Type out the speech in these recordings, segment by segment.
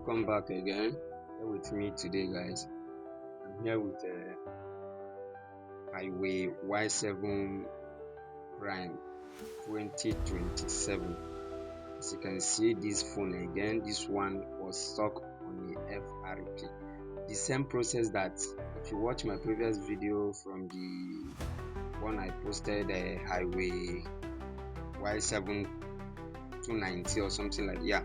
Welcome back again. Here with me today, guys. I'm here with Huawei Y7 Prime 2027. As you can see, this phone again, this one was stuck on the FRP. The same process that if you watch my previous video from the one I posted, Huawei Y7 290 or something like that.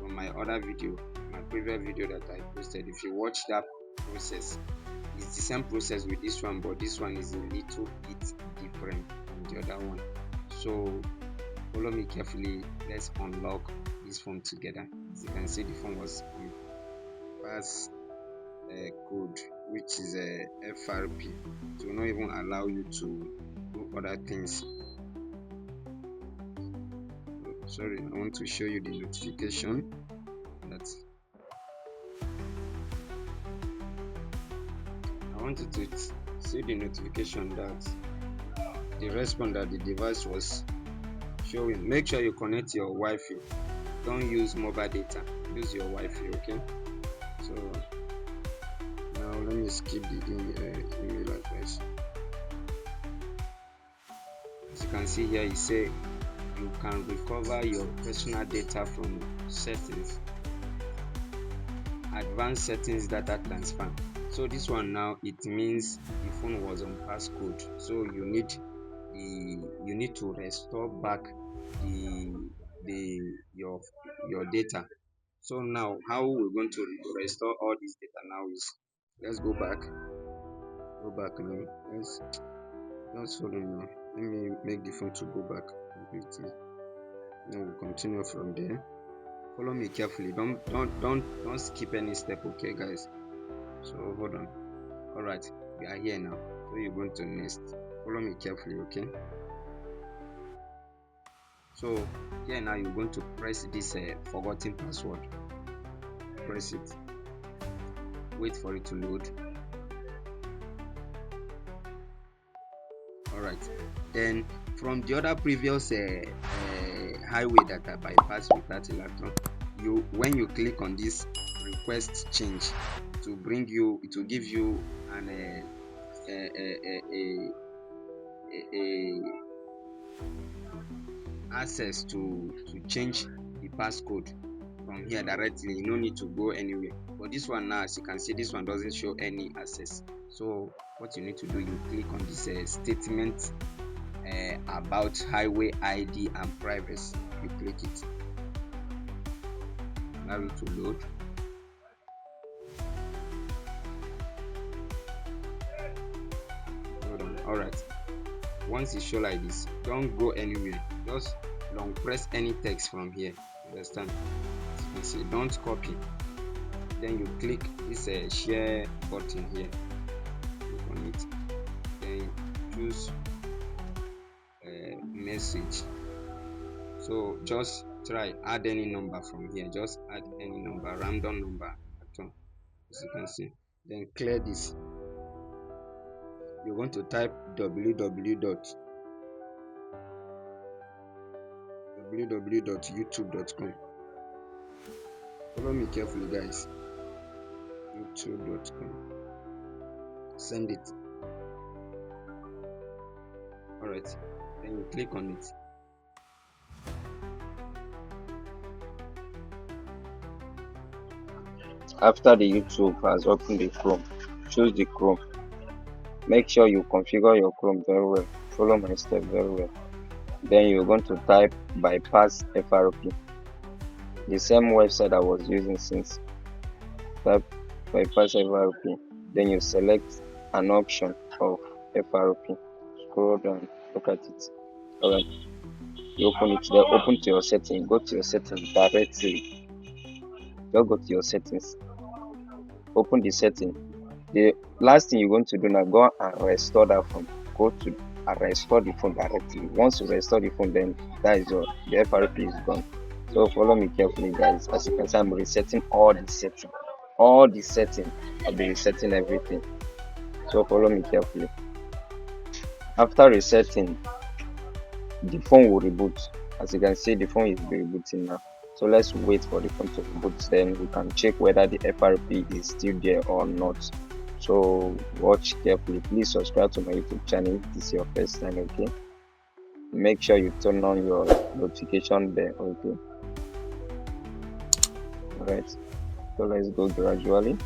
From my other video, my previous video that I posted, if you watch that process, it's the same process with this one, but this one is a little bit different from the other one. So follow me carefully. Let's unlock this phone together. As you can see, the phone was on pass code, which is a FRP. It will not even allow you to do other things. Sorry, I want to show you the notification that I wanted to see the notification that the response that the device was showing. Make sure you connect your Wi-Fi. Don't use mobile data. Use your Wi-Fi, okay? So now let me skip the email address. As you can see here, it say you can recover your personal data from settings, advanced settings, data transfer. So this one now, it means the phone was on passcode, so you need to restore back your data. So now how we're going to restore all this data now is, let's go back now. Let's just hold on now. Let me make the phone to go back completely. Then we'll continue from there. Follow me carefully. Don't skip any step, okay, guys? So hold on. All right, we are here now. So you're going to next. Follow me carefully, okay? So here now you're going to press this forgotten password. Press it. Wait for it to load. All right. Then from the other previous highway that I bypassed with that electron, when you click on this request change, to bring you, it will give you an access to change the passcode from here directly. You no need to go anywhere. But this one now, as you can see, this one doesn't show any access. So what you need to do, you click on this statement about highway ID and privacy. You click it. Allow it to load. Hold on. All right. Once it show like this, don't go anywhere. Just long press any text from here. Understand? As you can see, don't copy. Then you click this share button here. Click on it. Then choose message. So just try add any number from here. Just add any number, random number at all. As you can see. Then clear this. You're going to type www.youtube.com. Follow me carefully, guys. youtube.com. Send it. Alright, then you click on it. After the YouTube has opened the Chrome, choose the Chrome. Make sure you configure your Chrome very well. Follow my step very well. Then you're going to type bypass FRP. The same website I was using since. Type bypass FRP. Then you select an option of FRP. Scroll down, look at it. Alright. You open it there, open to your settings. Go to your settings directly. Just go to your settings. Open the setting. The last thing you're going to do now, go and restore that phone. Go to and restore the phone directly. Once you restore the phone, then that is all. The FRP is gone. So follow me carefully, guys. As you can see, I'm resetting all the settings. All the settings. I'll be resetting everything. So follow me carefully. After resetting, the phone will reboot. As you can see, the phone is rebooting now. So let's wait for the phone to reboot, then we can check whether the FRP is still there or not. So watch carefully. Please subscribe to my YouTube channel if this is your first time, okay? Make sure you turn on your notification bell, okay? Alright, so let's go gradually.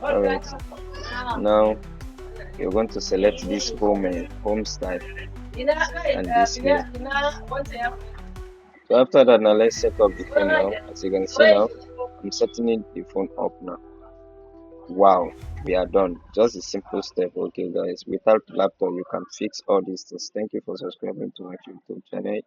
Alright, now you're going to select this home style and display. So after that, now let's set up the phone now. As you can see now, I'm setting the phone up now. Wow, we are done. Just a simple step, okay guys. Without laptop, you can fix all these things. Thank you for subscribing to my YouTube channel.